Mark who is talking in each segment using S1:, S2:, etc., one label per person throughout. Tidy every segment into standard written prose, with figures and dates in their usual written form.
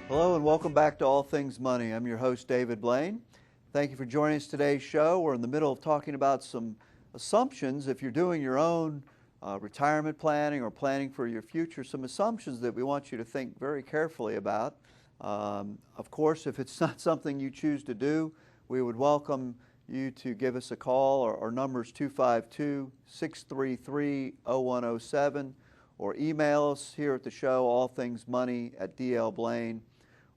S1: Hello and welcome back to All Things Money. I'm your host, David Blain. Thank you for joining us today's show. We're in the middle of talking about some assumptions. If you're doing your own retirement planning or planning for your future, some assumptions that we want you to think very carefully about. Of course, if it's not something you choose to do, we would welcome you to give us a call. Our number is 252-633-0107, or email us here at the show, allthingsmoney@DLBlain,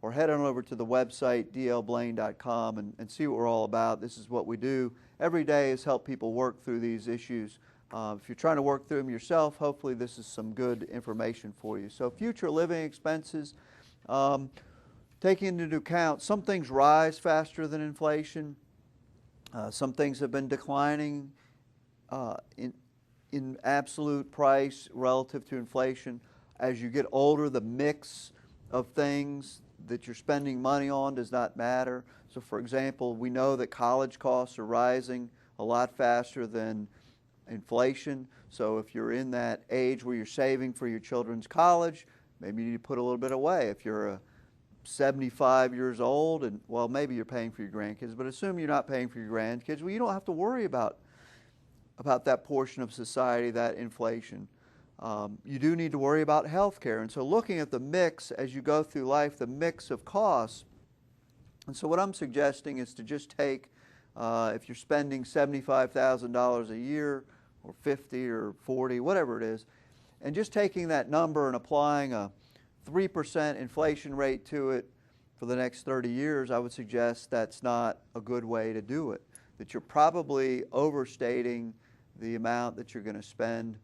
S1: or head on over to the website, dlblain.com, and see what we're all about. This is what we do every day, is help people work through these issues. If you're trying to work through them yourself, hopefully this is some good information for you. So future living expenses, taking into account some things rise faster than inflation. Some things have been declining in absolute price relative to inflation. As you get older, the mix of things that you're spending money on does not matter. So for example, we know that college costs are rising a lot faster than inflation. So if you're in that age where you're saving for your children's college, maybe you need to put a little bit away. If you're 75 years old, and well, maybe you're paying for your grandkids, but assume you're not paying for your grandkids, well, you don't have to worry about that portion of society, that inflation. You do need to worry about health care. And so looking at the mix as you go through life, the mix of costs. And so what I'm suggesting is to just take, if you're spending $75,000 a year, or 50 or 40, whatever it is, and just taking that number and applying a 3% inflation rate to it for the next 30 years, I would suggest that's not a good way to do it. That you're probably overstating the amount that you're going to spend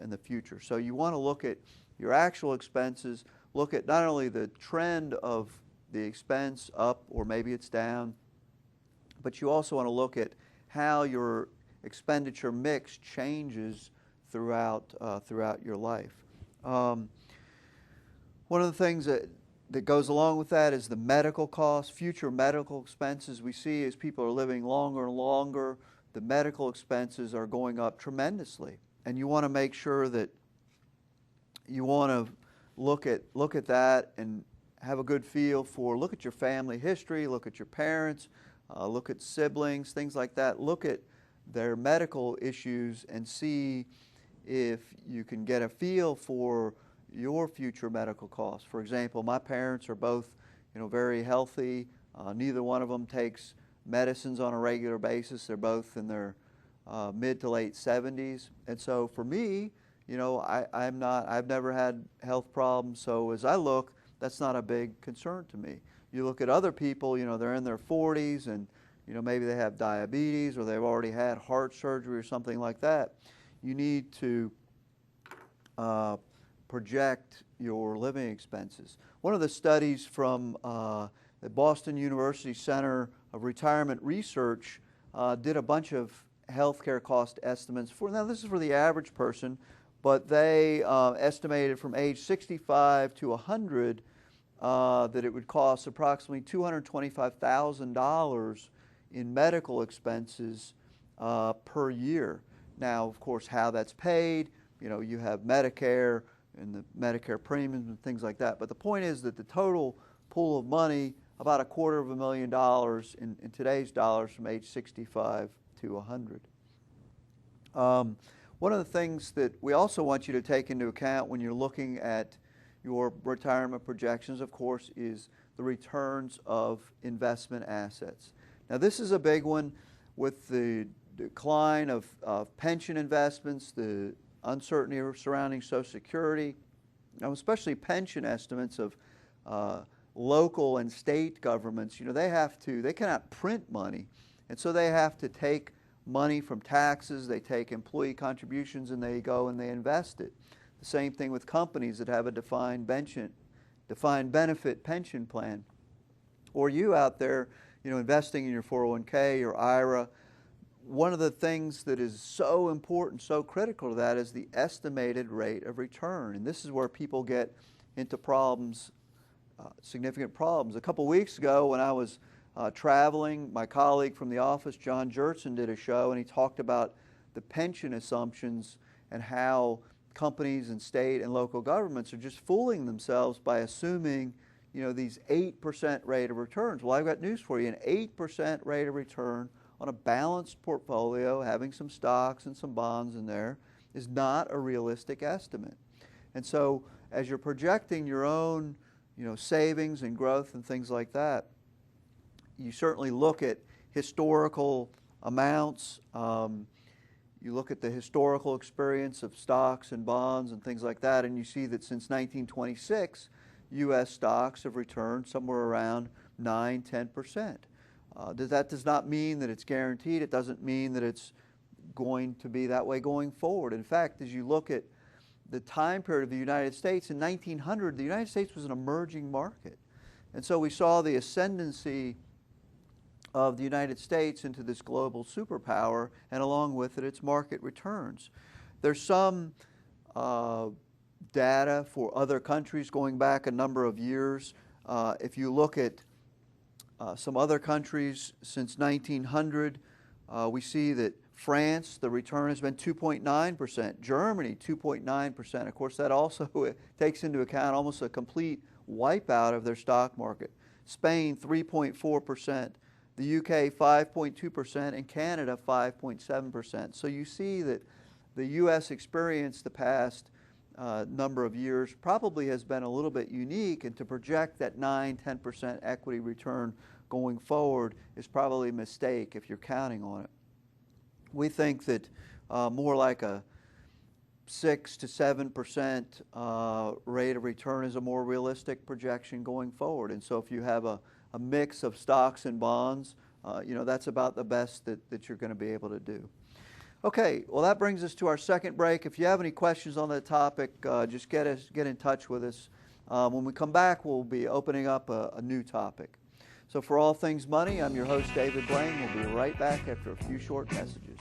S1: in the future. So you want to look at your actual expenses, look at not only the trend of the expense up, or maybe it's down, but you also want to look at how your expenditure mix changes throughout your life. One of the things that goes along with that is the medical costs, future medical expenses. We see as people are living longer and longer, the medical expenses are going up tremendously. And you want to make sure that you want to look at that and have a good feel for, look at your family history, look at your parents, look at siblings, things like that. Look at their medical issues and see if you can get a feel for your future medical costs. For example, my parents are both, very healthy. Neither one of them takes medicines on a regular basis. They're both in their mid to late 70s. And so for me, I've never had health problems. So as I look, that's not a big concern to me. You look at other people, they're in their 40s and, maybe they have diabetes or they've already had heart surgery or something like that. You need to project your living expenses. One of the studies from the Boston University Center of Retirement Research did a bunch of healthcare cost estimates now this is for the average person, but they estimated from age 65 to 100 that it would cost approximately $225,000 in medical expenses per year. Now, of course, how that's paid, you have Medicare and the Medicare premiums and things like that. But the point is that the total pool of money, about $250,000 in today's dollars from age 65 to 100. One of the things that we also want you to take into account when you're looking at your retirement projections, of course, is the returns of investment assets. Now, this is a big one with the decline of pension investments, the uncertainty surrounding Social Security, especially pension estimates of local and state governments. They cannot print money, and so they have to take money from taxes, they take employee contributions, and they go and they invest it. The same thing with companies that have a defined benefit pension plan. Or you out there, investing in your 401k, your IRA. One of the things that is so important, so critical to that is the estimated rate of return. And this is where people get into problems, significant problems. A couple weeks ago when I was traveling, my colleague from the office, John Jertson, did a show, and he talked about the pension assumptions and how companies and state and local governments are just fooling themselves by assuming these 8% rate of returns. Well, I've got news for you. An 8% rate of return on a balanced portfolio, having some stocks and some bonds in there, is not a realistic estimate. And so as you're projecting your own savings and growth and things like that, you certainly look at historical amounts. You look at the historical experience of stocks and bonds and things like that, and you see that since 1926, U.S. stocks have returned somewhere around 9–10%. That does not mean that it's guaranteed. It doesn't mean that it's going to be that way going forward. In fact, as you look at the time period of the United States, in 1900, the United States was an emerging market. And so we saw the ascendancy of the United States into this global superpower, and along with it, its market returns. There's some data for other countries going back a number of years. If you look at some other countries since 1900, we see that France, the return has been 2.9%. Germany, 2.9%. Of course, that also takes into account almost a complete wipeout of their stock market. Spain, 3.4%. The UK, 5.2%, and Canada, 5.7%. So you see that the U.S. experience the past number of years probably has been a little bit unique, and to project that 9–10% equity return going forward is probably a mistake if you're counting on it. We think that more like a 6–7% rate of return is a more realistic projection going forward. And so if you have a mix of stocks and bonds, that's about the best that you're going to be able to do. Okay, well, that brings us to our second break. If you have any questions on that topic, just get in touch with us. When we come back, we'll be opening up a new topic. So for All Things Money, I'm your host, David Blain. We'll be right back after a few short messages.